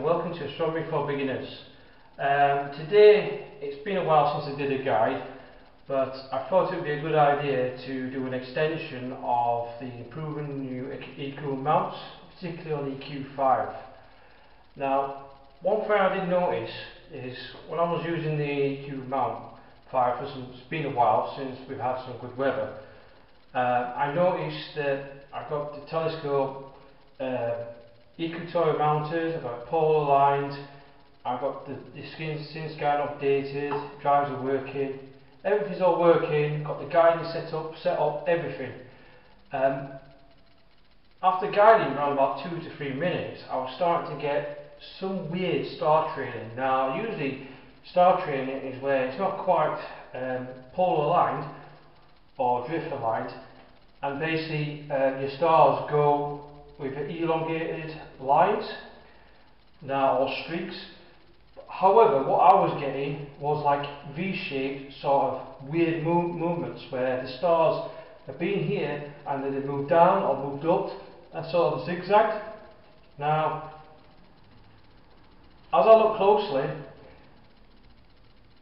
welcome to Astronomy for Beginners. Today, it's been a while since I did a guide, but I thought it would be a good idea to do an extension of the improving new EQ mounts, particularly on EQ5. Now, one thing I did notice is when I was using the EQ mount 5, it's been a while since we've had some good weather, I noticed that I've got the telescope equatorial mounted, I've got polar aligned, I've got the SIN scan updated, drives are working, everything's all working, got the guiding set up, everything. After guiding around about 2 to 3 minutes, I was starting to get some weird star trailing. Now, usually star trailing is where it's not quite polar aligned or drift aligned, and basically your stars go with elongated lines now, or streaks. However, what I was getting was like V-shaped sort of weird movements where the stars have been here and then they moved down or moved up and sort of zigzagged. Now, as I look closely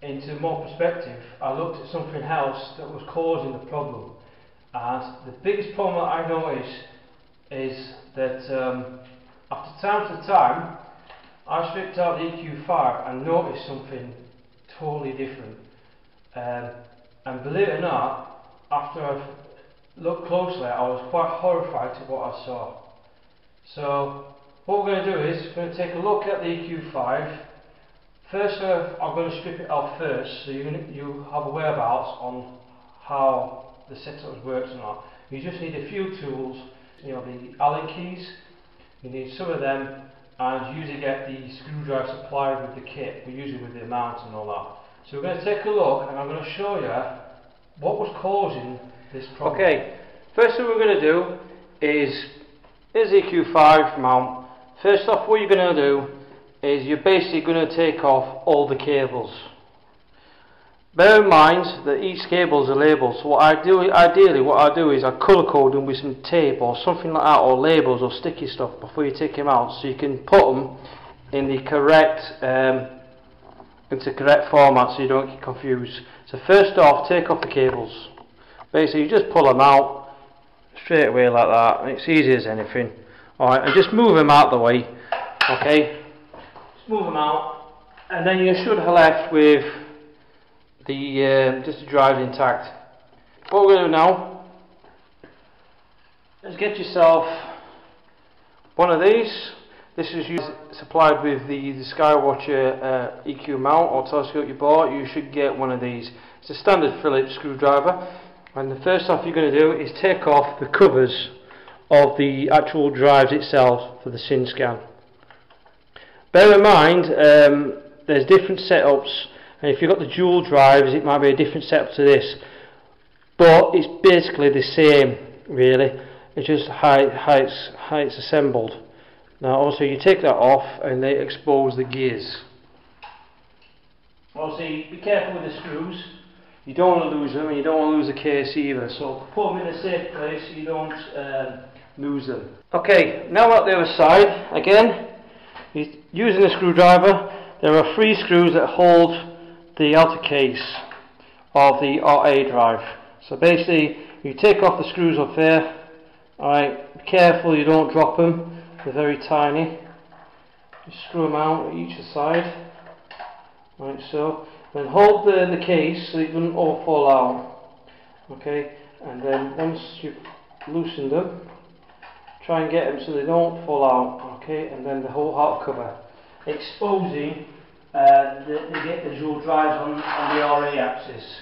into more perspective, I looked at something else that was causing the problem, and the biggest problem that I noticed is that after time to time I stripped out the EQ5 and noticed something totally different, and believe it or not, after I've looked closely I was quite horrified to what I saw. So what we're going to do is we're going to take a look at the EQ5. First I'm going to strip it off first so you have a whereabouts on how the setup works or not. You just need a few tools, you know, the Allen keys, you need some of them, and you usually get the screwdriver supplied with the kit, usually with the mount and all that. So we're going to take a look and I'm going to show you what was causing this problem. Okay, first thing we're going to do is EQ5 mount. First off, what you're going to do is you're basically going to take off all the cables. Bear in mind that each cable is a label, so ideally what I do is I colour code them with some tape or something like that, or labels or sticky stuff before you take them out, so you can put them in the correct format so you don't get confused. So first off, take off the cables. Basically you just pull them out straight away like that, and it's easy as anything. Alright, and just move them out the way. Okay, just move them out, and then you should have left with just the drive intact. What we're going to do now is get yourself one of these. This is supplied with the Skywatcher EQ mount or telescope you bought. You should get one of these. It's a standard Phillips screwdriver, and the first stuff you're going to do is take off the covers of the actual drives itself for the SIN scan. Bear in mind there's different setups, and if you've got the dual drives it might be a different setup to this, but it's basically the same really, it's just how it's assembled. Now also you take that off and they expose the gears. Obviously be careful with the screws, you don't want to lose them and you don't want to lose the case either, so put them in a safe place so you don't lose them. Okay, now at the other side, again using a screwdriver, there are 3 screws that hold the outer case of the RA drive. So basically you take off the screws up there. Alright, be careful you don't drop them, they're very tiny. Just screw them out at each side. Right, so then hold the case so it doesn't all fall out. Okay, and then once you've loosened them, try and get them so they don't fall out. Okay, and then the whole outer cover, exposing the dual drives on the RA axis.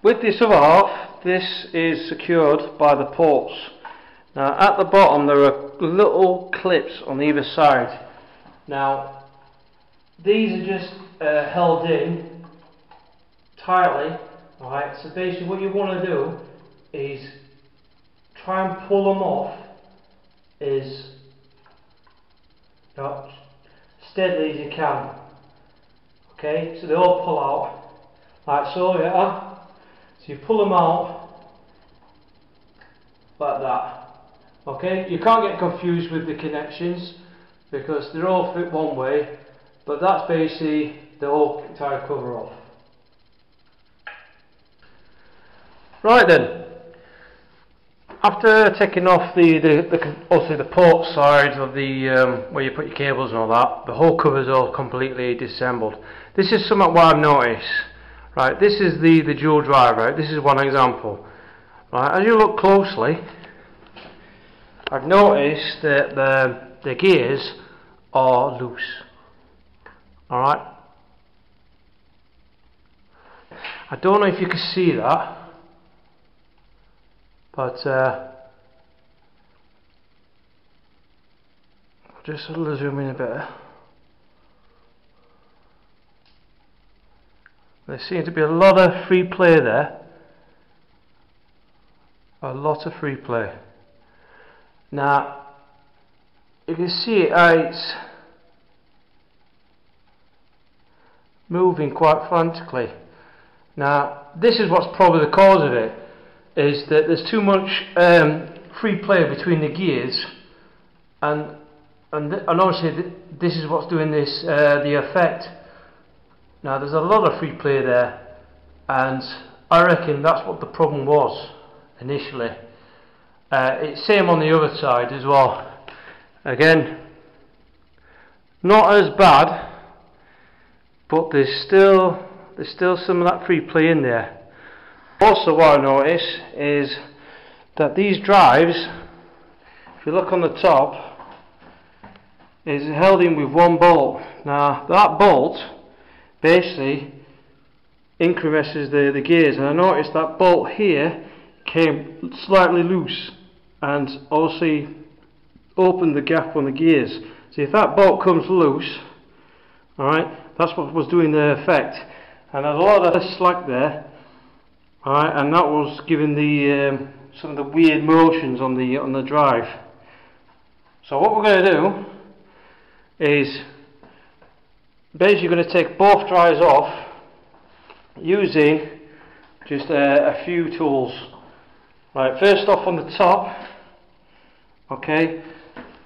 With this other half, this is secured by the ports. Now at the bottom there are little clips on either side. Now these are just held in tightly. Alright, so basically what you want to do is try and pull them off as steadily as you can. Okay, so they all pull out like so, yeah. So you pull them out like that. Okay, you can't get confused with the connections. because they're all fit one way, but that's basically the whole tyre cover off. Right then, after taking off obviously the port side of the where you put your cables and all that, the whole cover is all completely disassembled. This is something what I've noticed. Right, this is the dual drive. Right, this is one example. Right, as you look closely, I've noticed that the gears are loose. All right. I don't know if you can see that. But just a little zoom in a bit. There seems to be a lot of free play there. A lot of free play. Now, you can see it's moving quite frantically. Now, this is what's probably the cause of it. Is that there's too much free play between the gears, and obviously this is what's doing this the effect. Now there's a lot of free play there, and I reckon that's what the problem was initially. It's same on the other side as well. Again, not as bad, but there's still some of that free play in there. Also, what I notice is that these drives, if you look on the top, is held in with one bolt. Now that bolt basically increases the gears, and I noticed that bolt here came slightly loose and obviously opened the gap on the gears. So if that bolt comes loose, alright, that's what was doing the effect, and there's a lot of slack there. Alright, and that was giving the some of the weird motions on the drive. So what we're going to do is basically going to take both drives off using just a few tools. Right, first off on the top, okay,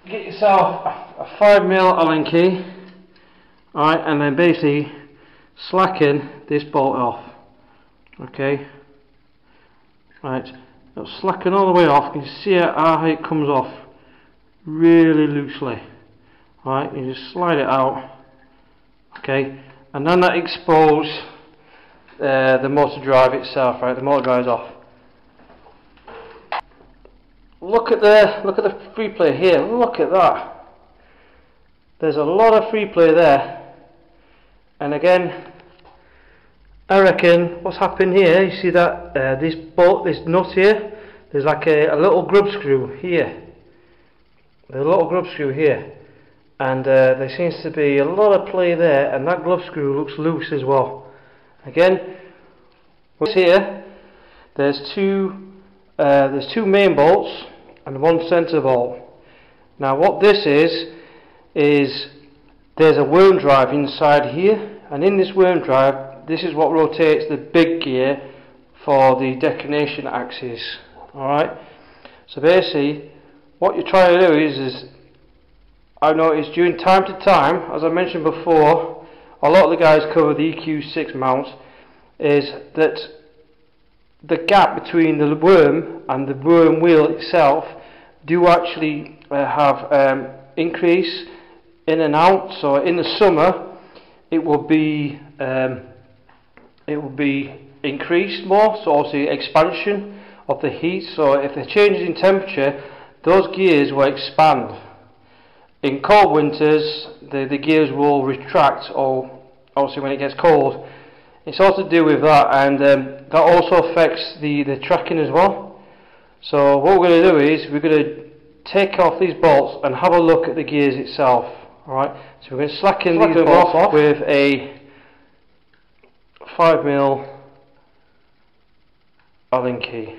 get yourself a 5mm Allen key, alright, and then basically slacken this bolt off. Okay. Right, now slacken all the way off. You can see how it comes off really loosely. Right, you just slide it out. Okay, and then that exposes the motor drive itself. Right, the motor drive is off. Look at the free play here. Look at that. There's a lot of free play there. And again, I reckon what's happened here, you see that this bolt, this nut here, there's like a little grub screw here. There's a little grub screw here, and there seems to be a lot of play there, and that glove screw looks loose as well. Again, what's here? There's two main bolts and one centre bolt. Now what this is there's a worm drive inside here, and in this worm drive, this is what rotates the big gear for the declination axis. Alright, so basically what you're trying to do is I've noticed during time to time, as I mentioned before, a lot of the guys cover the EQ6 mount, is that the gap between the worm and the worm wheel itself do actually have increase in and out. So in the summer it will be increased more, so obviously expansion of the heat. So if there changes in temperature, those gears will expand. In cold winters, the gears will retract, or obviously when it gets cold. It's all to do with that, and that also affects the tracking as well. So what we're going to do is we're going to take off these bolts and have a look at the gears itself. Alright, so we're going to slacken these bolts off with a 5mm Allen key.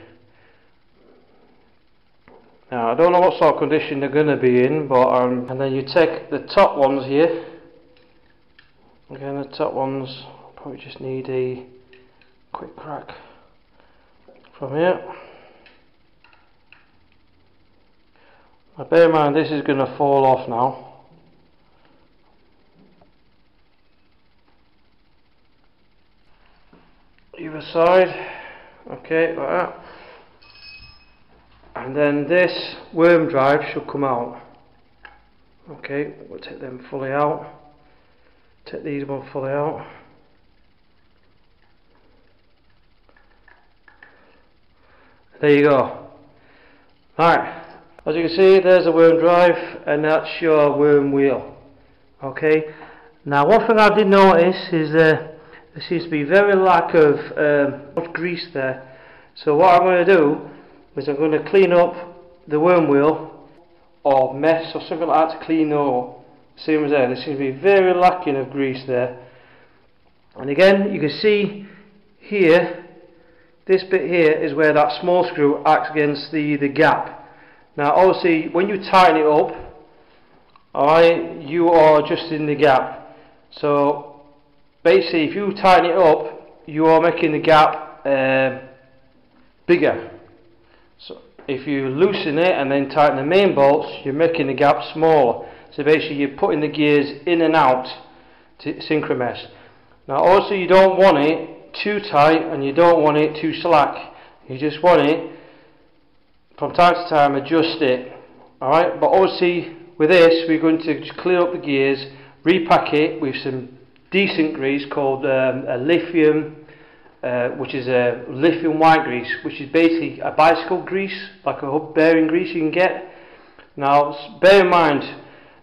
Now I don't know what sort of condition they're going to be in, but and then you take the top ones here. Again, the top ones probably just need a quick crack from here. Now bear in mind this is going to fall off now. either side. Okay, like that. And then this worm drive should come out. Okay, we'll take them fully out. Take these one fully out. There you go. Right, as you can see, there's a worm drive, and that's your worm wheel. Okay, now one thing I did notice is there seems to be very lack of much grease there. So what I'm going to do is I'm going to clean up the worm wheel, or mess or something like that to clean up. Same as there seems to be very lacking of grease there. And again, you can see here, this bit here is where that small screw acts against the gap. Now obviously when you tighten it up, alright, you are adjusting the gap. So basically if you tighten it up, you are making the gap bigger. So if you loosen it and then tighten the main bolts, you're making the gap smaller. So basically you're putting the gears in and out to synchromesh. Now also you don't want it too tight and you don't want it too slack. You just want it, from time to time, adjust it. Alright, but obviously with this we're going to just clear up the gears, repack it with some decent grease called a lithium, which is a lithium white grease, which is basically a bicycle grease, like a hub bearing grease you can get. Now bear in mind,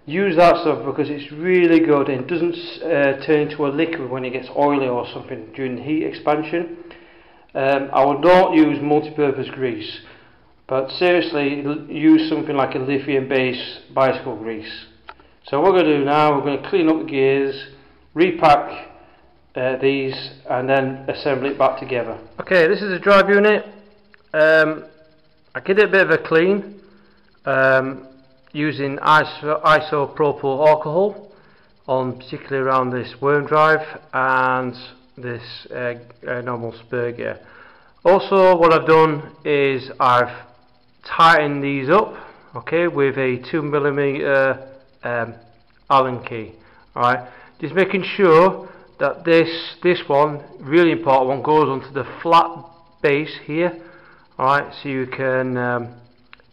use that stuff because it's really good and it doesn't turn into a liquid when it gets oily or something during the heat expansion. I would not use multi-purpose grease, but seriously use something like a lithium based bicycle grease. So what we're going to do now, we're going to clean up the gears, repack these and then assemble it back together. Okay, this is a drive unit. I did a bit of a clean using isopropyl alcohol on particularly around this worm drive and this normal spur gear. Also what I've done is I've tightened these up, okay, with a 2mm Allen key. Alright, just making sure that this one, really important one, goes onto the flat base here. Alright, so you can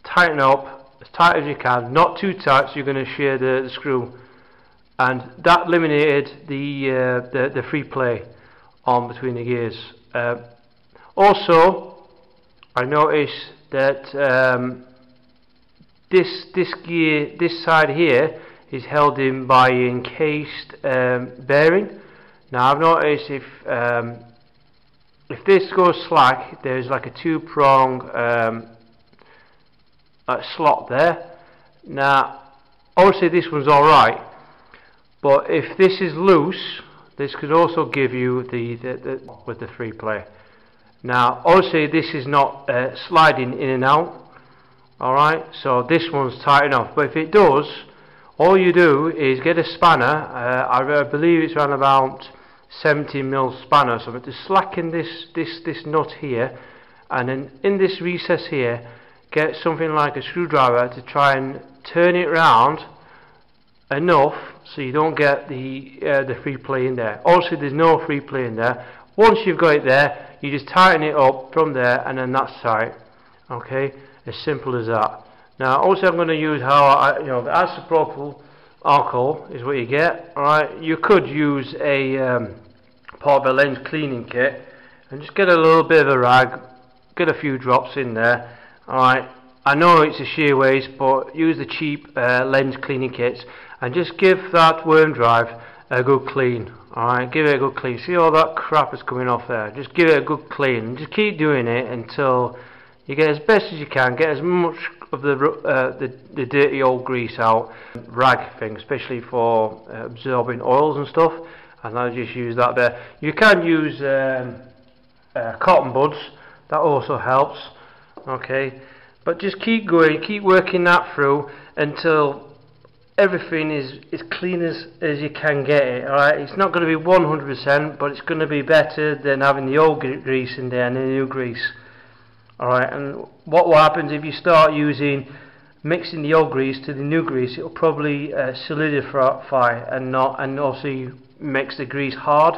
tighten up as tight as you can, not too tight so you're going to shear the screw, and that eliminated the free play on between the gears. Also I noticed that this gear, this side here, is held in by encased bearing. Now I've noticed if this goes slack, there's like a two-prong slot there. Now obviously this one's alright, but if this is loose, this could also give you with the free play. Now obviously this is not sliding in and out, alright, so this one's tight enough, but if it does, all you do is get a spanner, I believe it's around about 17mm spanner or something, to slacken this nut here, and then in this recess here get something like a screwdriver to try and turn it round enough so you don't get the free play in there. Also there's no free play in there. Once you've got it there, you just tighten it up from there and then that's tight. Okay, as simple as that. Now also I'm going to use the isopropyl alcohol is what you get. Alright, you could use a part of a lens cleaning kit and just get a little bit of a rag, get a few drops in there. Alright, I know it's a sheer waste, but use the cheap lens cleaning kits and just give that worm drive a good clean. Alright, give it a good clean. See all that crap is coming off there? Just give it a good clean and just keep doing it until you get as best as you can, get as much of the dirty old grease out. Rag thing, especially for absorbing oils and stuff, and I'll just use that there. You can use cotton buds, that also helps. Okay, but just keep going, keep working that through until everything is as clean as you can get it. Alright, it's not going to be 100%, but it's going to be better than having the old grease in there and the new grease. Alright, and what happens if you start mixing the old grease to the new grease, it will probably solidify and also makes the grease hard.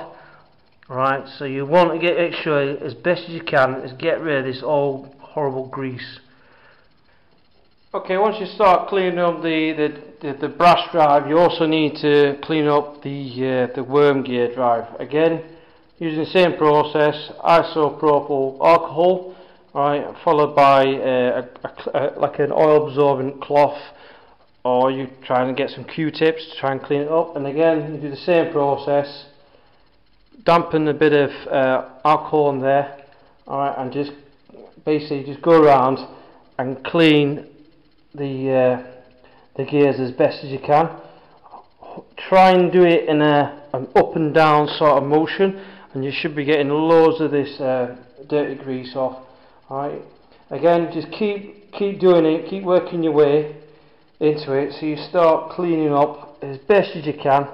Right, so you want to make sure as best as you can is get rid of this old horrible grease. Okay, once you start cleaning up the brass drive, you also need to clean up the worm gear drive. Again, using the same process, isopropyl alcohol, right, followed by like an oil absorbent cloth, or you try and get some Q-tips to try and clean it up. And again, you do the same process, dampen a bit of alcohol in there, alright, and just basically just go around and clean the gears as best as you can. Try and do it in an up and down sort of motion, and you should be getting loads of this dirty grease off. Alright, again, just keep doing it, keep working your way into it, so you start cleaning up as best as you can.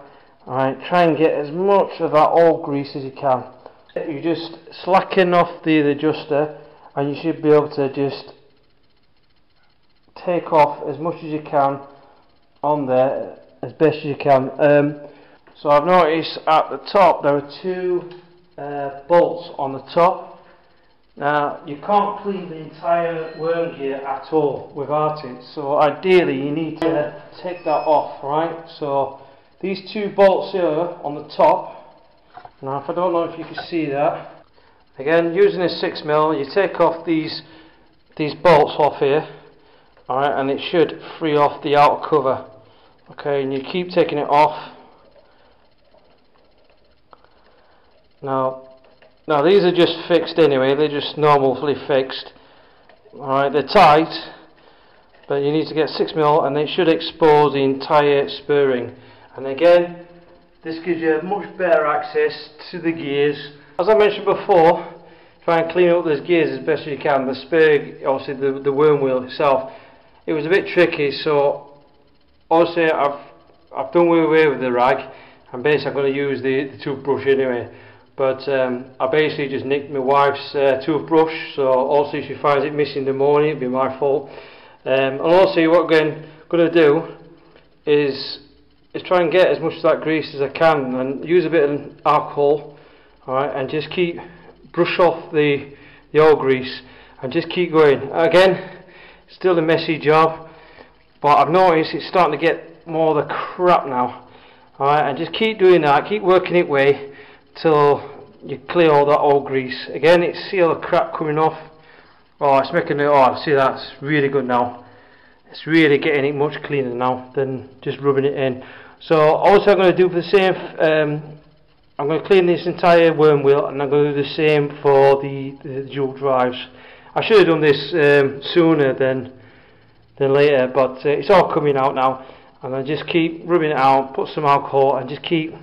Alright, try and get as much of that old grease as you can. You just slacken off the adjuster, and you should be able to just take off as much as you can on there, as best as you can. So I've noticed at the top there are two bolts on the top. Now you can't clean the entire worm gear at all without it, so ideally you need to take that off, right? So these two bolts here on the top, now if I don't know if you can see that, again using a 6mm, you take off these bolts off here. Alright, and it should free off the outer cover. Okay, and you keep taking it off. Now these are just fixed anyway, they're just normally fixed. Alright, they're tight, but you need to get 6mm and they should expose the entire spur ring. And again, this gives you much better access to the gears. As I mentioned before, try and clean up those gears as best as you can. The spur, obviously the worm wheel itself, it was a bit tricky, so obviously I've done away with the rag, and basically I'm going to use the toothbrush anyway. But I basically just nicked my wife's toothbrush, so also if she finds it missing in the morning, it'd be my fault. And also what I'm going to do is try and get as much of that grease as I can, and use a bit of alcohol, alright, and just keep brush off the old grease, and just keep going. Again, still a messy job, but I've noticed it's starting to get more of the crap now. Alright, and just keep doing that, keep working it way till you clear all that old grease. Again, see all the crap coming off. Oh, it's making it, oh, see, that's really good now. It's really getting it much cleaner now than just rubbing it in. So also I'm going to do the same, I'm going to clean this entire worm wheel, and I'm going to do the same for the dual drives. I should have done this sooner than later, but it's all coming out now, and I just keep rubbing it out, put some alcohol, and just keep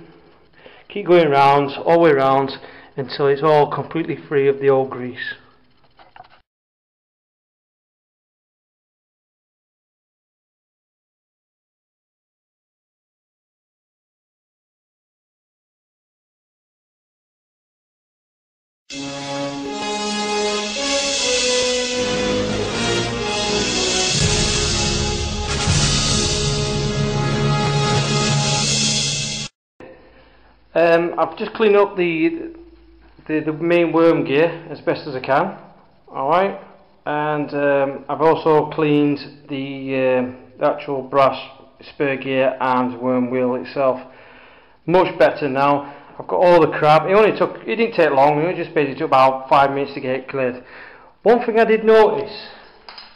going round, all the way round, until it's all completely free of the old grease. I've just cleaned up the main worm gear as best as I can. Alright, and I've also cleaned the actual brass spur gear and worm wheel itself. Much better now. I've got all the crap. It didn't take long. It just basically took about 5 minutes to get it cleared. One thing I did notice,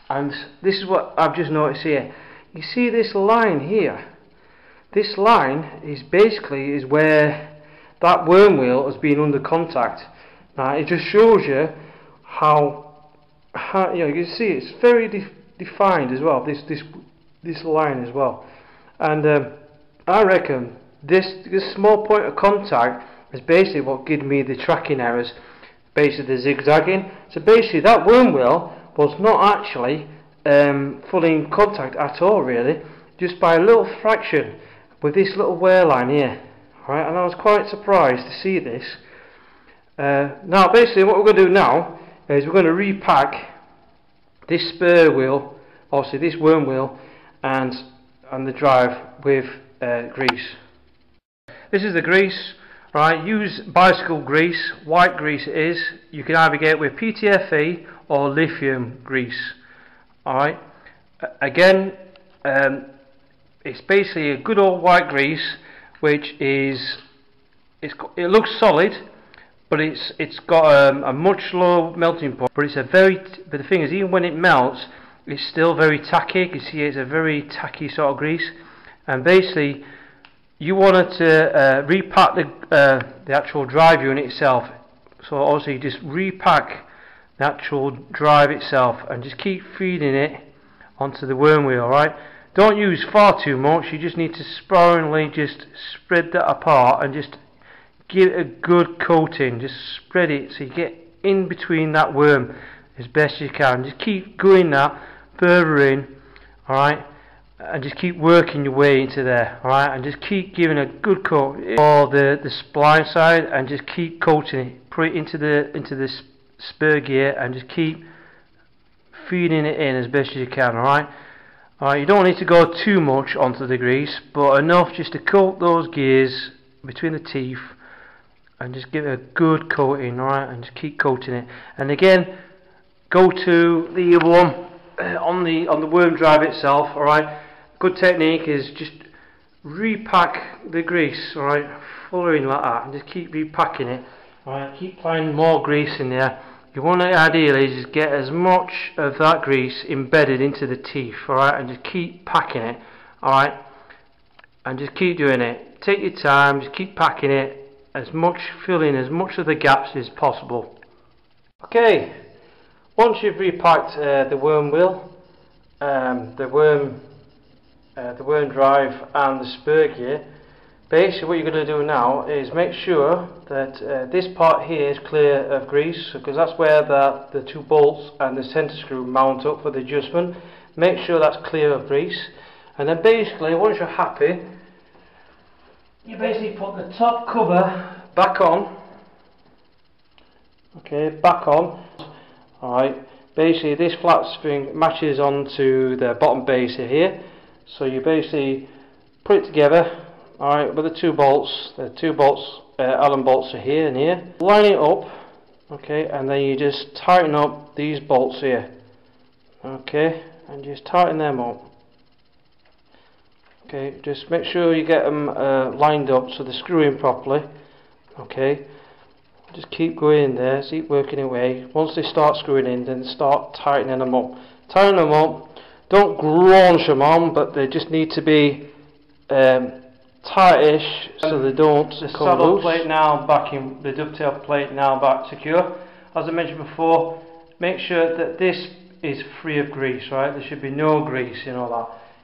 and this is what I've just noticed here. You see this line here? This line is basically where that worm wheel has been under contact. Now it just shows you how you know, you can see it's very defined as well. This line as well, and I reckon this small point of contact is basically what gave me the tracking errors. Basically the zigzagging. So basically that worm wheel was not actually fully in contact at all, really, just by a little fraction with this little wear line here. Right, and I was quite surprised to see this. Now basically what we're going to do now is we're going to repack this spur wheel, obviously this worm wheel, and the drive with grease. This is the grease. Right, use bicycle grease, white grease it is. You can either get it with PTFE or lithium grease. Alright, again, it's basically a good old white grease, which is, it looks solid, but it's got a much lower melting point. But but the thing is, even when it melts, it's still very tacky. You can see it's a very tacky sort of grease, and basically you want it to repack the actual drive unit itself. So also you just repack the actual drive itself and just keep feeding it onto the worm wheel. Right? Don't use far too much. You just need to sparingly just spread that apart and just give it a good coating. Just spread it so you get in between that worm as best you can. Just keep going that further in. Alright, and just keep working your way into there. Alright, and just keep giving a good coat for the spline side, and just keep coating it. Put it into the spur gear and just keep feeding it in as best as you can. Alright, you don't need to go too much onto the grease, but enough just to coat those gears between the teeth and just give it a good coating. Alright, and just keep coating it. And again, go to the other one on the worm drive itself. Alright, good technique is just repack the grease. Alright, following like that, and just keep repacking it. Alright, keep applying more grease in there. You want to ideally just get as much of that grease embedded into the teeth. Alright, and just keep packing it. Alright, and just keep doing it. Take your time, just keep packing it, filling as much of the gaps as possible. Okay, once you've repacked the worm wheel, the worm drive and the spur gear, basically what you're going to do now is make sure that this part here is clear of grease, because that's where the two bolts and the centre screw mount up for the adjustment. Make sure that's clear of grease, and then basically once you're happy, you basically put the top cover back on. Okay, back on. Alright, basically this flat string matches onto the bottom base here, so you basically put it together. Alright, with the two bolts, Allen bolts are here and here. Line it up, okay, and then you just tighten up these bolts here. Okay, and just tighten them up. Okay, just make sure you get them lined up so they screw in properly. Okay, just keep going in there, keep working away. Once they start screwing in, then start tightening them up. Tighten them up, don't grunge them on, but they just need to be tightish so they don't come saddle loose. Plate now back in, the dovetail plate now back secure. As I mentioned before, make sure that this is free of grease, right? There should be no grease in all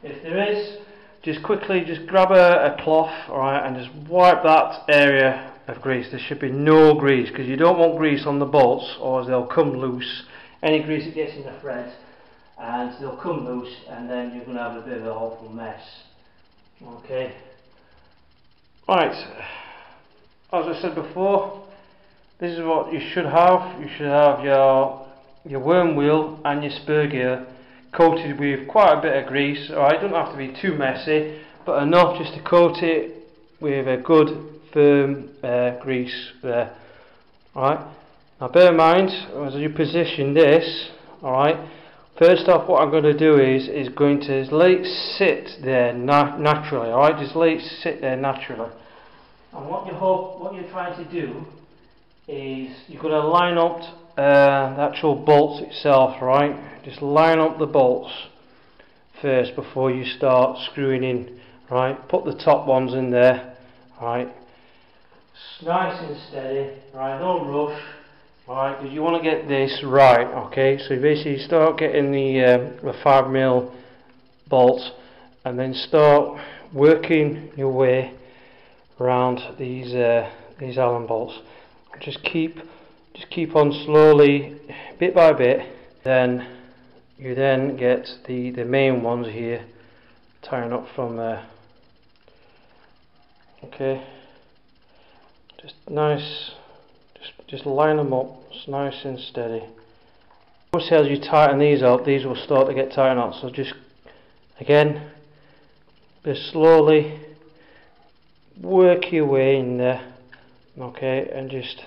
that. If there is, just quickly grab a cloth, alright, and just wipe that area of grease. There should be no grease, because you don't want grease on the bolts or they'll come loose. Any grease that gets in the thread and they'll come loose, and then you're going to have a bit of an awful mess. Okay. Right, as I said before, this is what you should have. You should have your worm wheel and your spur gear coated with quite a bit of grease. Alright, it doesn't have to be too messy, but enough just to coat it with a good firm grease there. Alright, now bear in mind as you position this, alright, first off what I'm going to do is going to let it sit there naturally. Alright, just let it sit there naturally. And what you're trying to do is you're going to line up the actual bolts itself, right? Just line up the bolts first before you start screwing in, right? Put the top ones in there, right? Nice and steady, right? Don't rush, right? Because you want to get this right, okay? So you basically start getting the 5mm bolts, and then start working your way around these Allen bolts. Just keep on slowly, bit by bit. Then you get the main ones here tying up from there. Okay, just nice, just line them up, it's nice and steady. Obviously as you tighten these up, these will start to get tightened up, so just again, just slowly work your way in there, Okay, and just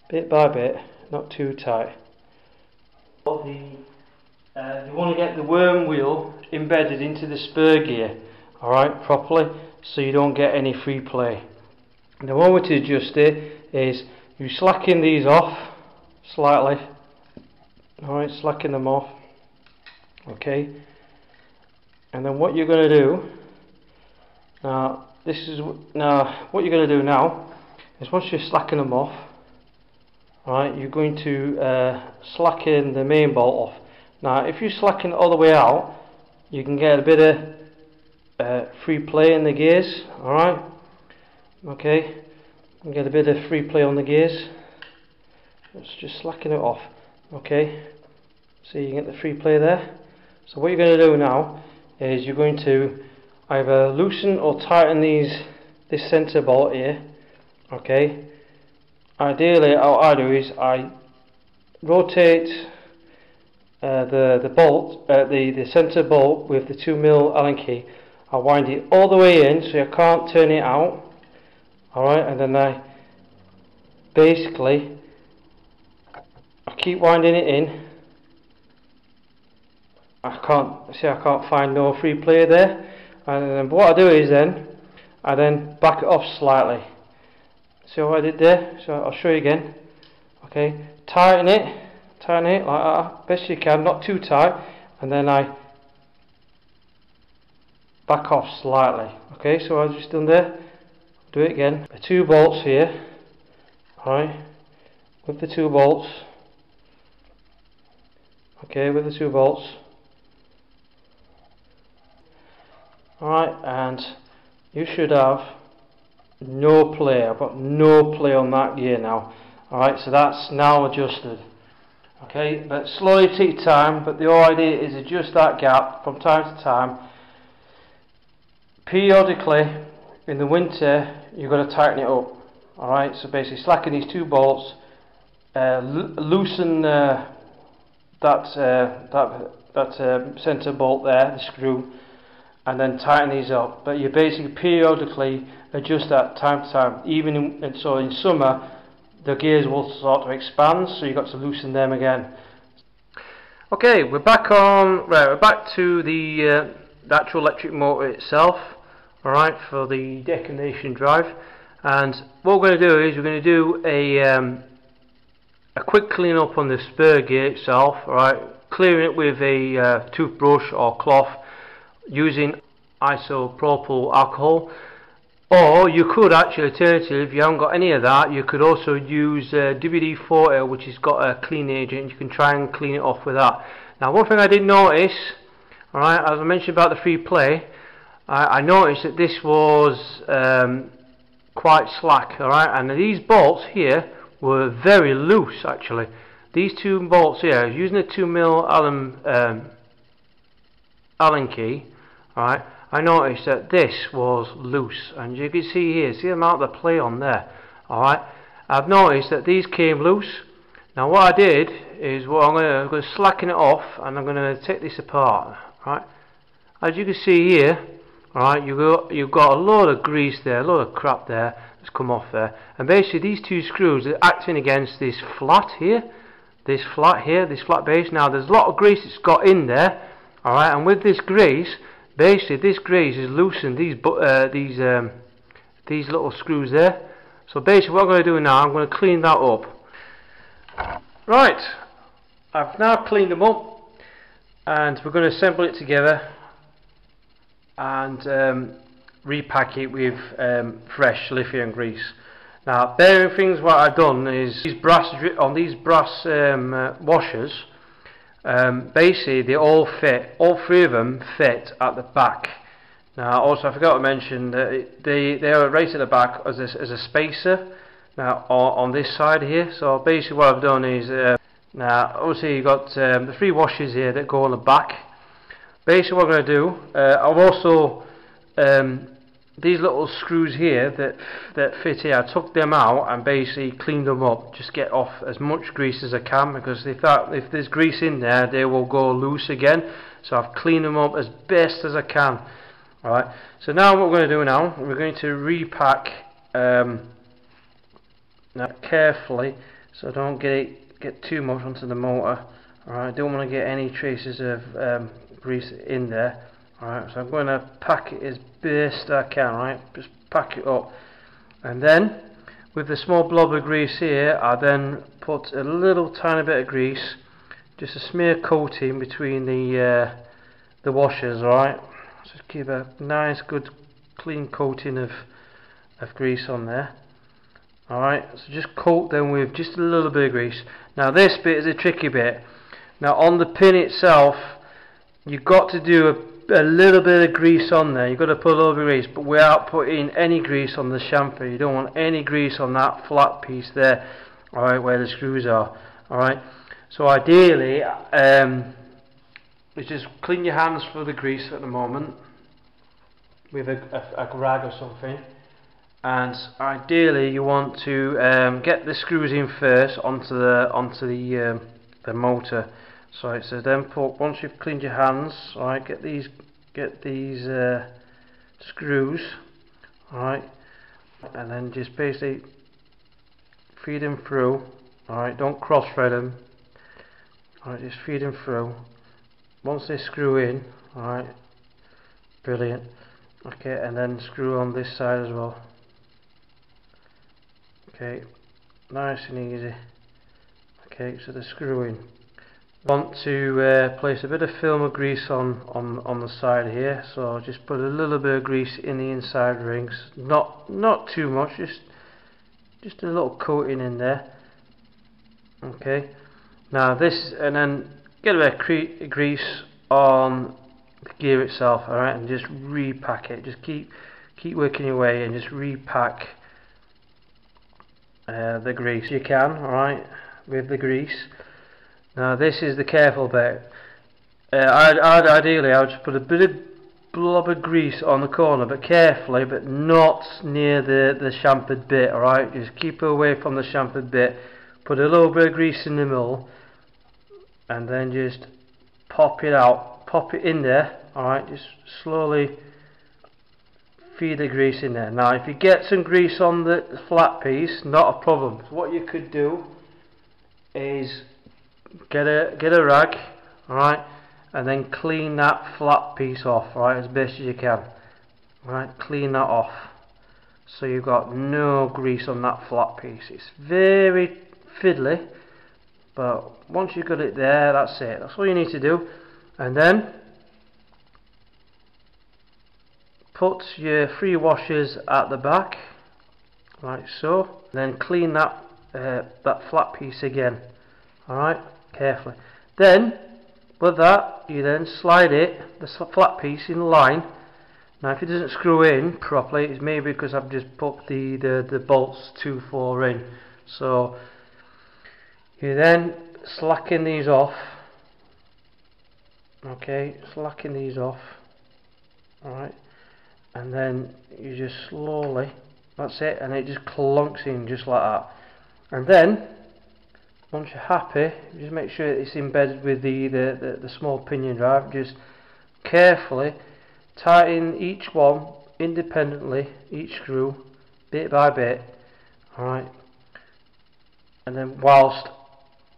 bit by bit, not too tight. You want to get the worm wheel embedded into the spur gear, alright, properly, so you don't get any free play. And the one way to adjust it is you slacken these off slightly, alright, slacken them off, okay, and then what you're going to do what you're going to do now is once you slacken them off, right, you're going to slacken the main bolt off. Now if you slacken it all the way out, you can get a bit of free play in the gears, alright, okay, you can get a bit of free play on the gears. Let's just slacken it off, okay, so you get the free play there. So what you're going to do now is you're going to either loosen or tighten this centre bolt here, okay. Ideally what I do is I rotate the centre bolt with the 2mm Allen key. I wind it all the way in so I can't turn it out, alright, and then I basically keep winding it in. I can't find no free play there, and then what I do is I then back it off slightly. See what I did there? So I'll show you again. Okay, tighten it like that, best you can, not too tight, and then I back off slightly. Okay, so I've just done there. Do it again. The 2 bolts here, alright, with the 2 bolts. Okay, with the 2 bolts. Alright, and you should have no play. I've got no play on that gear now. Alright, so that's now adjusted. Okay, but slowly take your time, but the whole idea is adjust that gap from time to time. Periodically in the winter you've got to tighten it up. Alright, so basically slacken these 2 bolts, loosen that centre bolt there, the screw, and then tighten these up. But you basically periodically adjust that time to time. So in summer the gears will start to expand, so you've got to loosen them again. Okay, we're back to the actual electric motor itself, alright, for the declination drive. And what we're going to do is we're going to do a quick clean up on the spur gear itself, alright, clearing it with a toothbrush or cloth using isopropyl alcohol. Or you could actually, alternatively, if you haven't got any of that, you could also use WD-40, which has got a clean agent. You can try and clean it off with that. Now, one thing I did notice, alright, as I mentioned about the free play, I noticed that this was quite slack, alright, and these bolts here were very loose actually. These 2 bolts here, using a 2mm Allen key, alright, I noticed that this was loose, and you can see here, see the amount of play on there, alright. I've noticed that these came loose. Now what I did is, I'm going to slacken it off, and I'm going to take this apart, right. As you can see here, alright, you've got a load of grease there, a load of crap there that's come off there, and basically these 2 screws are acting against this flat here, this flat base. Now there's a lot of grease that's got in there, alright, and with this grease, basically this grease has loosened these little screws there. So basically what I'm going to do now, I'm going to clean that up. Right, I've now cleaned them up, and we're going to assemble it together and repack it with fresh lithium grease. Now, bearing things, what I've done is these brass washers. Basically, they all fit. All 3 of them fit at the back. Now, also I forgot to mention that they are right at the back as a spacer. Now, on this side here. So basically, what I've done is now obviously you've got the 3 washers here that go on the back. Basically, what I'm going to do, I've also these little screws here that fit here, I took them out and basically cleaned them up, just get off as much grease as I can, because if there's grease in there, they will go loose again. So I've cleaned them up as best as I can. Alright, so now what we're going to do now, we're going to repack Now carefully, so don't get too much onto the motor. Alright, don't want to get any traces of grease in there. Alright, so I'm going to pack it as best I can, right? Just pack it up. And then, with the small blob of grease here, I then put a little tiny bit of grease, just a smear coating between the washers, alright? Just keep a nice good clean coating of grease on there. Alright, so just coat them with just a little bit of grease. Now this bit is a tricky bit. Now on the pin itself, you've got to do a little bit of grease on there. You've got to put a little bit of grease, but without putting any grease on the chamfer. You don't want any grease on that flat piece there, alright, where the screws are. Alright, so ideally, just clean your hands for the grease at the moment with a rag or something. And ideally you want to get the screws in first onto the motor. So then once you've cleaned your hands, alright, get these screws, alright, and then just basically feed them through. Alright, don't cross thread them. Alright, just feed them through. Once they screw in, alright, brilliant. Okay, and then screw on this side as well. Okay, nice and easy. Okay, so they're screwing. Want to place a bit of film of grease on the side here, so just put a little bit of grease in the inside rings, not too much, just a little coating in there. Okay, now this, and then get a bit of grease on the gear itself, alright, and just repack it. Just keep working your way and just repack the grease you can, alright, with the grease. Now this is the careful bit. Ideally I would just put a bit of blob of grease on the corner, but carefully, but not near the chamfered bit, alright? Just keep away from the chamfered bit. Put a little bit of grease in the middle, and then just pop it out, pop it in there, alright? Just slowly feed the grease in there. Now if you get some grease on the flat piece, not a problem. So what you could do is get a rag, alright, and then clean that flat piece off, alright, as best as you can. Alright, clean that off so you've got no grease on that flat piece. It's very fiddly, but once you've got it there, that's it. That's all you need to do. And then put your 3 washers at the back, like so. Then clean that flat piece again, alright, carefully. Then with that, you then slide the flat piece in line. Now if it doesn't screw in properly, it's maybe because I've just put the bolts too far in. So you then slacken these off. Okay, slacken these off. Alright, and then you just slowly, that's it, and it just clunks in just like that. And then once you're happy, just make sure it's embedded with the small pinion drive. Just carefully tighten each one independently, each screw, bit by bit, alright, and then whilst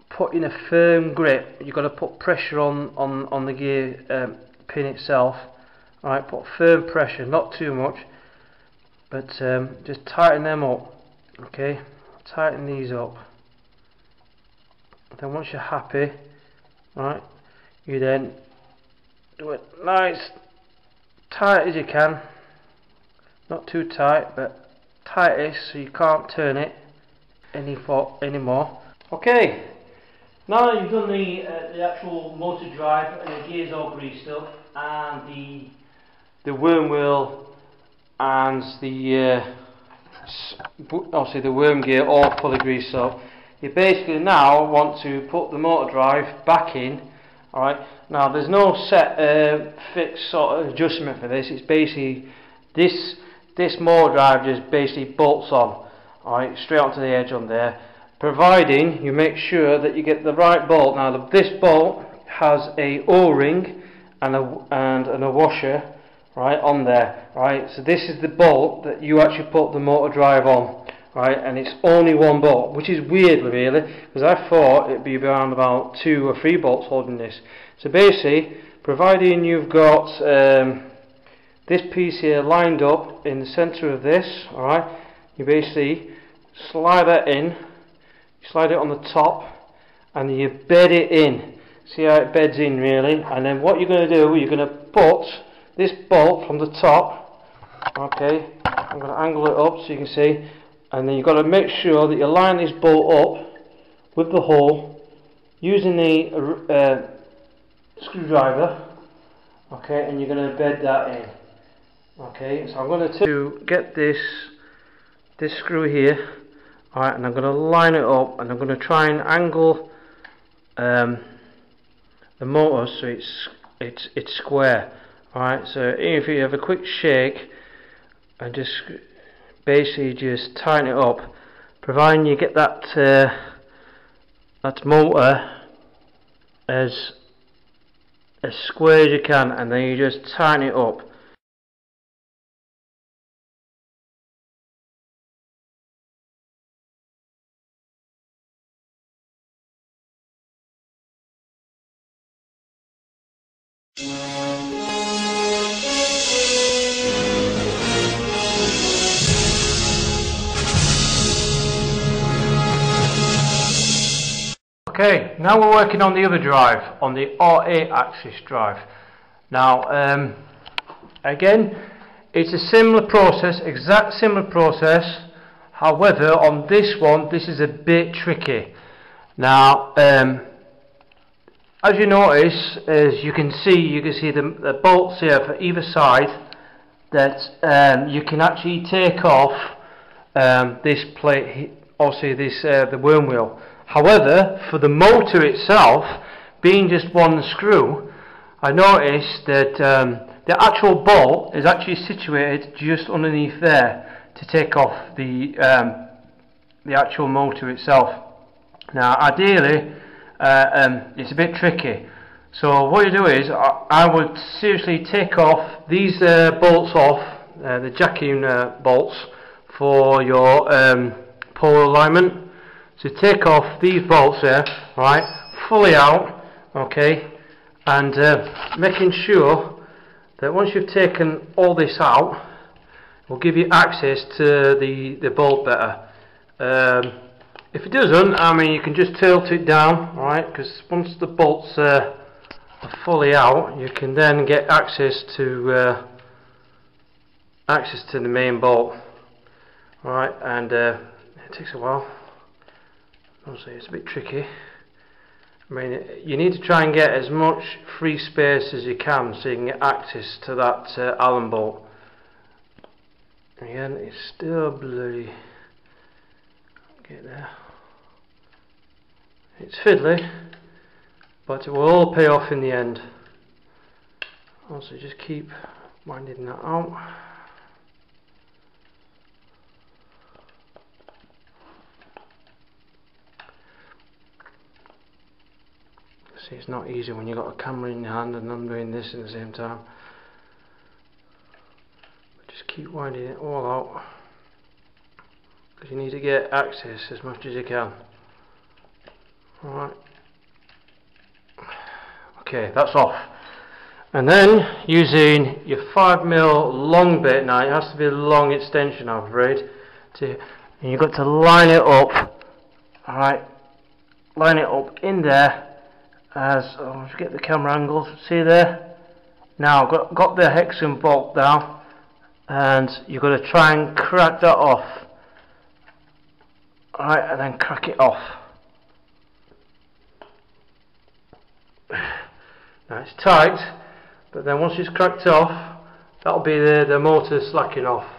putting a firm grip, you've got to put pressure on the gear pin itself, alright, put firm pressure, not too much, but just tighten them up, okay, tighten these up. Then once you're happy, right, you then do it nice tight as you can, not too tight, but tightest so you can't turn it anymore. Okay, now that you've done the actual motor drive and the gears all greased up, and the worm wheel and obviously the worm gear all fully greased up, you basically now want to put the motor drive back in. Alright, now there's no set fixed sort of adjustment for this. It's basically this motor drive just basically bolts on, alright, straight onto the edge on there, providing you make sure that you get the right bolt. Now this bolt has a O-ring and a washer right on there, right, so this is the bolt that you actually put the motor drive on. right, and it's only one bolt, which is weird really, because I thought it'd be around about 2 or 3 bolts holding this. So basically, providing you've got this piece here lined up in the centre of this, alright, you basically slide that in, you slide it on the top, and you bed it in. See how it beds in really, and then what you're going to do, you're going to put this bolt from the top, okay, I'm going to angle it up so you can see, and then you've got to make sure that you line this bolt up with the hole using the screwdriver, okay, and you're going to bed that in. Okay, so I'm going to get this screw here, alright, and I'm going to line it up, and I'm going to try and angle the motor so it's square. Alright, so if you have a quick shake and just basically just tighten it up, providing you get that motor as square as you can, and then you just tighten it up. Okay, now we're working on the other drive, on the R8 axis drive. Now, again, it's a similar process, exact similar process. However, on this one, this is a bit tricky. Now, as you notice, as you can see the bolts here for either side. That you can actually take off this plate, obviously the worm wheel. However, for the motor itself, being just one screw, I noticed that the actual bolt is actually situated just underneath there to take off the actual motor itself. Now, ideally, it's a bit tricky. So what you do is, I would seriously take off these bolts off, the jacking bolts for your pole alignment. So take off these bolts there, right, fully out, okay, and making sure that once you've taken all this out, it will give you access to the bolt better. If it doesn't, I mean, you can just tilt it down, right, because once the bolts are fully out, you can then get access to the main bolt. Alright, and it takes a while. Honestly, it's a bit tricky. I mean, you need to try and get as much free space as you can so you can get access to that Allen bolt. Again, it's still bloody. Get there. It's fiddly, but it will all pay off in the end. Also, just keep winding that out. See, it's not easy when you've got a camera in your hand and I'm doing this at the same time. But just keep winding it all out, because you need to get access as much as you can. Alright. Okay, that's off. And then using your 5mm long bit, now it has to be a long extension, I'm afraid, and you've got to line it up. Alright, line it up in there. Let's get the camera angle, see there? Now got the hexagon bolt down, and you've got to try and crack that off. Alright, and then crack it off. Now it's tight, but then once it's cracked off, that'll be the motor slacking off.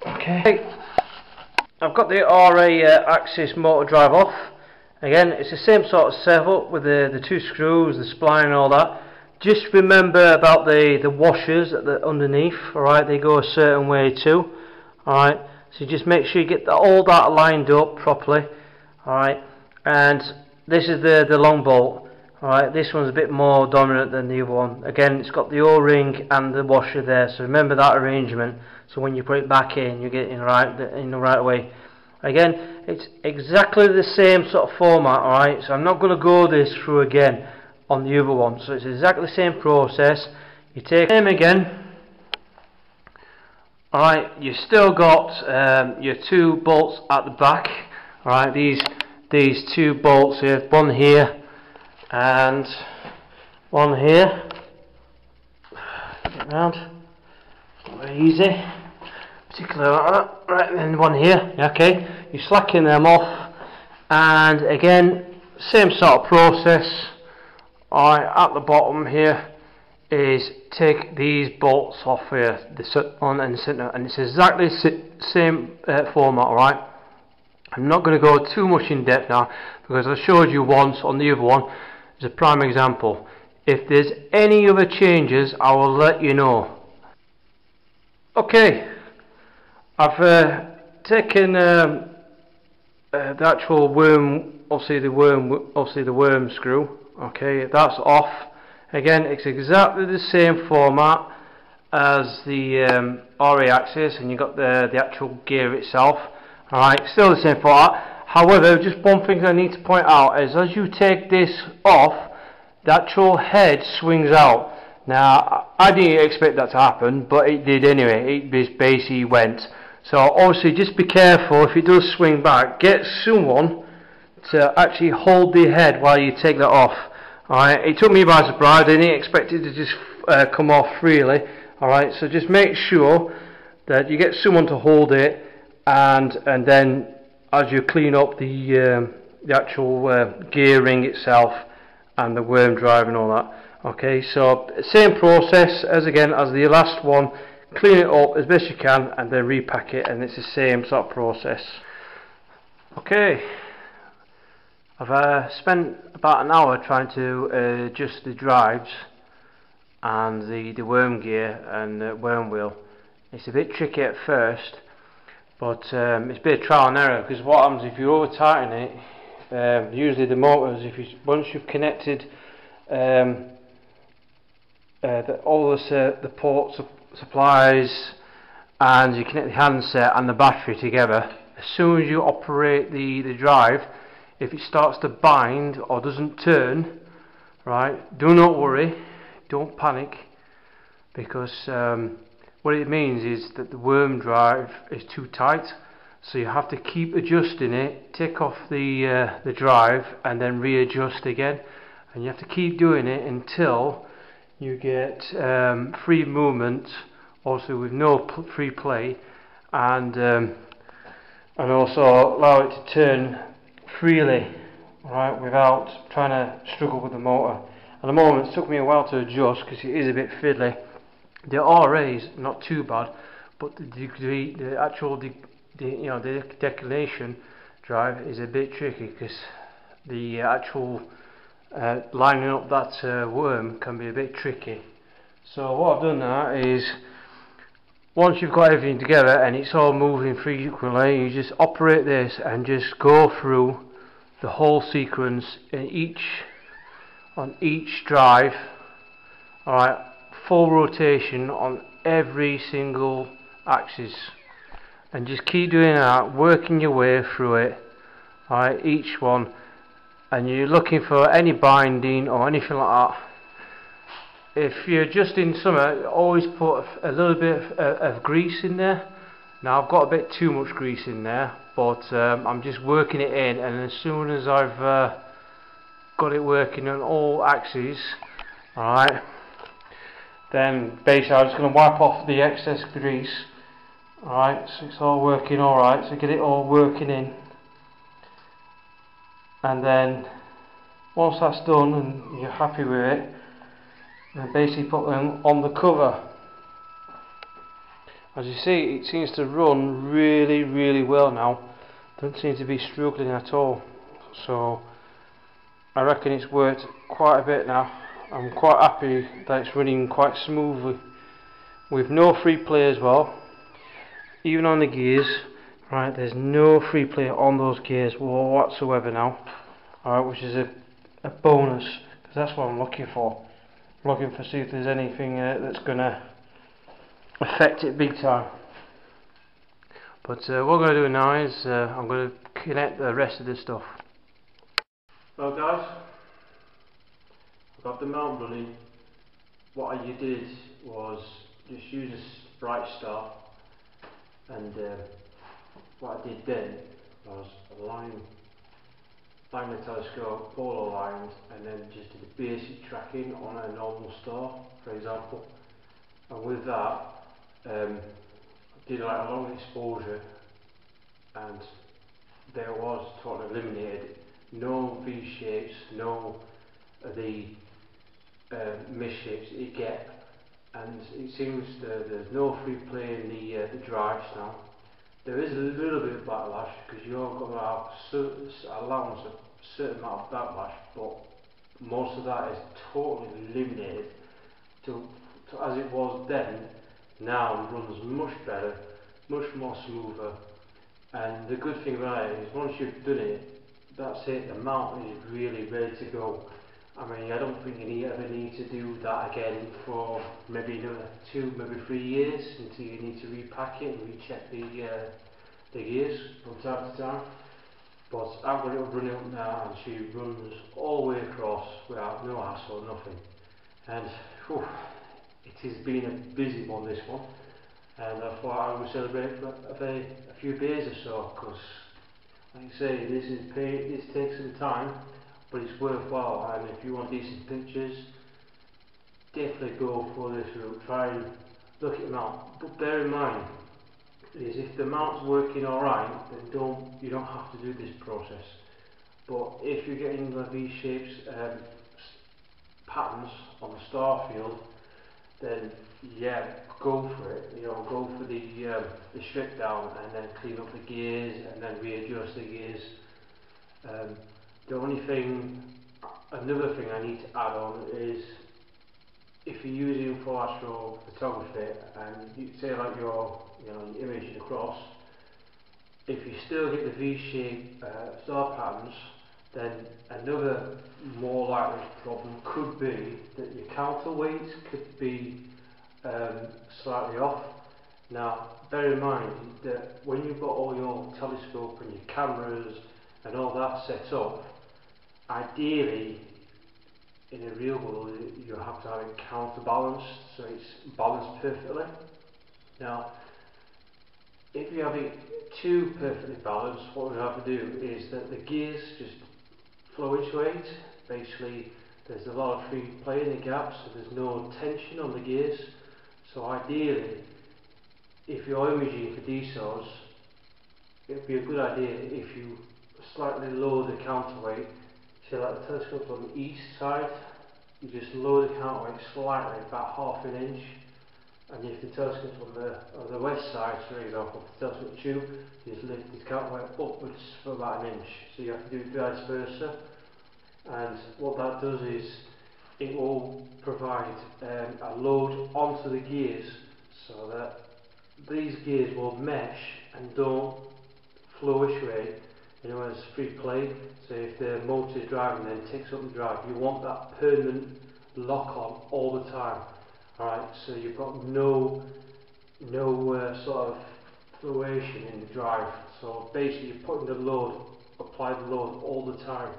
Okay, I've got the RA axis motor drive off. Again, it's the same sort of setup with the 2 screws, the spline and all that. Just remember about the washers at the underneath, alright, they go a certain way too. Alright, so just make sure you get all that lined up properly. Alright, and this is the long bolt. Alright, this one's a bit more dominant than the other one. Again, it's got the O-ring and the washer there, so remember that arrangement. So when you put it back in, you get it in the right way. Again, it's exactly the same sort of format, alright, so I'm not going to go this through again on the other one. So it's exactly the same process. You take them again. Alright, you've still got your two bolts at the back. Alright, these two bolts here, one here and one here. Get round. Very easy. Particularly like that. Right, and then one here. Okay, you slacken them off, and again, same sort of process. Alright, at the bottom here is take these bolts off here, the one and the center, and it's exactly the same format. Alright, I'm not going to go too much in depth now because I showed you once on the other one as a prime example. If there's any other changes, I will let you know. Okay, I've taken the actual worm, obviously the worm screw. Okay, that's off. Again, it's exactly the same format as the RA axis, and you've got the actual gear itself. Alright, still the same format. However, just one thing I need to point out is as you take this off, the actual head swings out. Now, I didn't expect that to happen, but it did anyway. It just basically went. So obviously just be careful if it does swing back. Get someone to actually hold the head while you take that off. Alright, it took me by surprise. I didn't expect it to just come off freely. Alright, so just make sure that you get someone to hold it, and then as you clean up the actual gear ring itself and the worm drive and all that. Okay, so same process as the last one. Clean it up as best you can and then repack it, and it's the same sort of process. Okay, I've spent about an hour trying to adjust the drives and the worm gear and the worm wheel. It's a bit tricky at first, but it's a bit of trial and error, because what happens if you over tighten it, usually the motors, once you've connected all the ports supplies, and you connect the handset and the battery together, as soon as you operate the drive, if it starts to bind or doesn't turn, right, do not worry, don't panic, because what it means is that the worm drive is too tight, so you have to keep adjusting it, take off the drive and then readjust again, and you have to keep doing it until you get free movement, also with no free play, and also allow it to turn freely, right, without trying to struggle with the motor. At the moment it took me a while to adjust because it is a bit fiddly. The RA is not too bad, but the actual declination drive is a bit tricky, because the actual lining up that worm can be a bit tricky. So what I've done now is, once you've got everything together and it's all moving frequently, you just operate this and just go through the whole sequence on each drive. Alright, full rotation on every single axis, and just keep doing that, working your way through it. Alright, each one, and you're looking for any binding or anything like that. If you're just in summer, always put a little bit of grease in there. Now I've got a bit too much grease in there, but I'm just working it in, and as soon as I've got it working on all axes, alright, then basically I'm just going to wipe off the excess grease. Alright, so it's all working alright, so get it all working in, and then once that's done and you're happy with it, then basically put them on the cover. As you see, it seems to run really well now, don't seem to be struggling at all, so I reckon it's worked quite a bit now. I'm quite happy that it's running quite smoothly with no free play as well, even on the gears. Right, there's no free play on those gears whatsoever now, alright, which is a bonus, because that's what I'm looking for. I'm looking for see if there's anything that's going to affect it big time. But what I'm going to do now is I'm going to connect the rest of this stuff. Well guys, I've got the mount running. What I did was just use a bright star, and what I did then was line the telescope, polo lines, and then just did the basic tracking on a normal star, for example. And with that, I did like a long exposure, and there was totally eliminated. No V shapes, no of the misshapes that you get, and it seems there's no free play in the drives now. There is a little bit of backlash because you're going to have allowance a certain amount of backlash, but most of that is totally eliminated to as it was then. Now it runs much better, much more smoother, and the good thing about it is once you've done it, that's it, the mount is really ready to go. I mean, I don't think you ever need to do that again for maybe another 2, maybe 3 years until you need to repack it and recheck the gears from time to time. But I've got it running up now, and she runs all the way across without no hassle, nothing. And whew, it has been a busy one, this one, and I thought I would celebrate for a few days or so, because like I say, this takes some time, but it's worthwhile. And if you want decent pictures, definitely go for this route. Try and look at the mount, but bear in mind is if the mount's working alright, then you don't have to do this process. But if you're getting the V-shapes patterns on the star field, then yeah, go for it. You know, go for the strip down and then clean up the gears and then readjust the gears. Another thing I need to add on is if you're using for astro photography and you say like your image across, if you still get the V-shape star patterns, then another more likely problem could be that your counterweight could be slightly off. Now bear in mind that when you've got all your telescope and your cameras and all that set up, ideally in a real world you have to have it counterbalanced so it's balanced perfectly. Now if you have it too perfectly balanced, what we have to do is that the gears just fluctuate. Basically there's a lot of free play in the gaps, so there's no tension on the gears. So ideally, if you're imaging for DSOs, it would be a good idea if you slightly lower the counterweight. Say like the telescope's on the east side, you just lower the counterweight slightly, about half an inch. And if the telescope's on the west side, for example, the telescope tube, you just lift the counterweight upwards for about an inch. So you have to do vice versa. And what that does is it will provide a load onto the gears so that these gears will mesh and don't fluctuate. In other words, free play. So if the motor is driving, then takes up the drive. You want that permanent lock on all the time. Alright, so you've got no sort of fluctuation in the drive. So basically you're putting the load, apply the load all the time.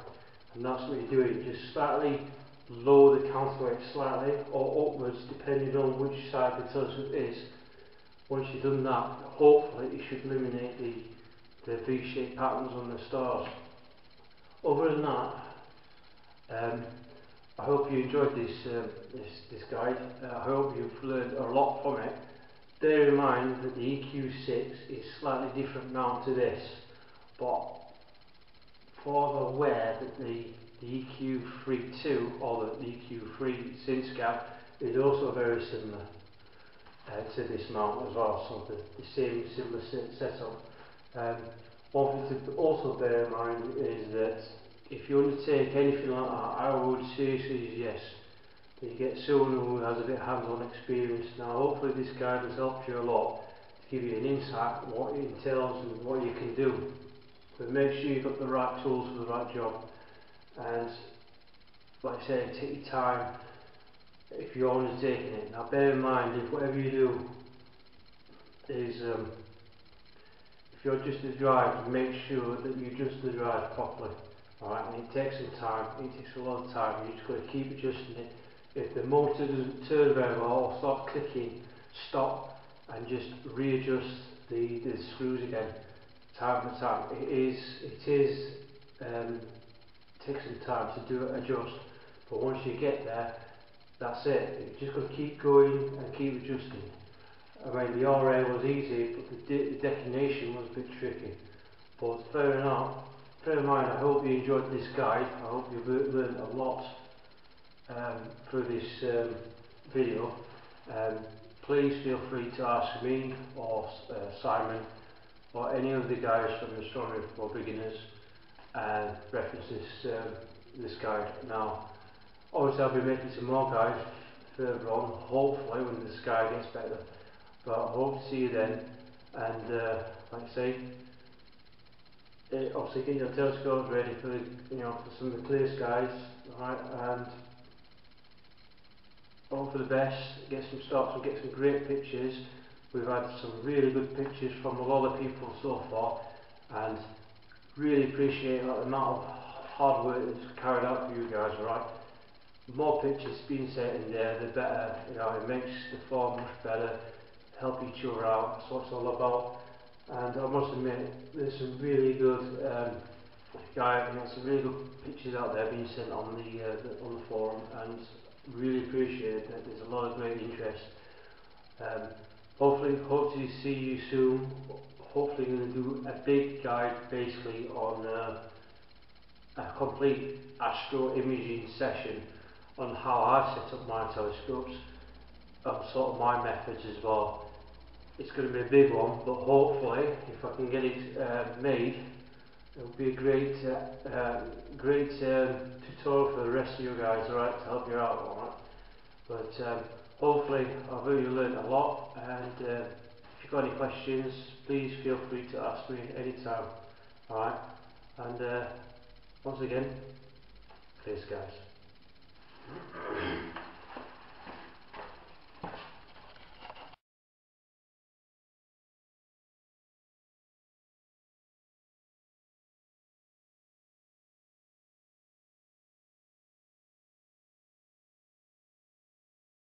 And that's what you're doing. Just slightly lower the counterweight slightly or upwards depending on which side the telescope is. Once you've done that, hopefully you should eliminate the V-shaped patterns on the stars. Other than that, I hope you enjoyed this guide. I hope you've learned a lot from it. Bear in mind that the EQ6 is slightly different now to this, but for the aware that the EQ32 or the EQ3 SynScan is also very similar to this mount as well, so the same similar setup. One thing to also bear in mind is that if you undertake anything like that, I would seriously suggest that you get someone who has a bit of hands-on experience. Now hopefully this guide has helped you a lot to give you an insight on what it entails and what you can do. But make sure you've got the right tools for the right job. And like I say, take your time if you're undertaking it. Now bear in mind, if whatever you do is if you're just the drive, make sure that you adjust the drive properly. Alright, and it takes some time, it takes a lot of time, you just got to keep adjusting it. If the motor doesn't turn very well or starts clicking, stop and just readjust the screws again, time for time. It takes some time to do it, adjust, but once you get there, that's it. You just got to keep going and keep adjusting. I mean, the RA was easy, but the declination was a bit tricky. But fair enough. Bear in mind, I hope you enjoyed this guide. I hope you've learned a lot through this video. Please feel free to ask me or Simon or any of the guys from Astronomy for Beginners and reference this guide. Now, obviously I'll be making some more guides further on, hopefully when the sky gets better. But I hope to see you then, and like I say, obviously get your telescopes ready for for some of the clear skies, alright, and hope for the best. Get some great pictures. We've had some really good pictures from a lot of people so far, and really appreciate the amount of hard work that's carried out for you guys, alright. The more pictures being sent in there, the better. It makes the form much better. Help each other out. That's what it's all about. And I must admit, there's some really good some really good pictures out there being sent on the forum, and really appreciate that. There's a lot of great interest. Hope to see you soon. Hopefully, going to do a big guide basically on a complete astro imaging session on how I set up my telescopes and sort of my methods as well. It's going to be a big one, but hopefully, if I can get it made, it will be a great tutorial for the rest of you guys, alright, to help you out, alright. But hopefully, I've really learned a lot, and if you've got any questions, please feel free to ask me anytime, alright. And once again, clear skies.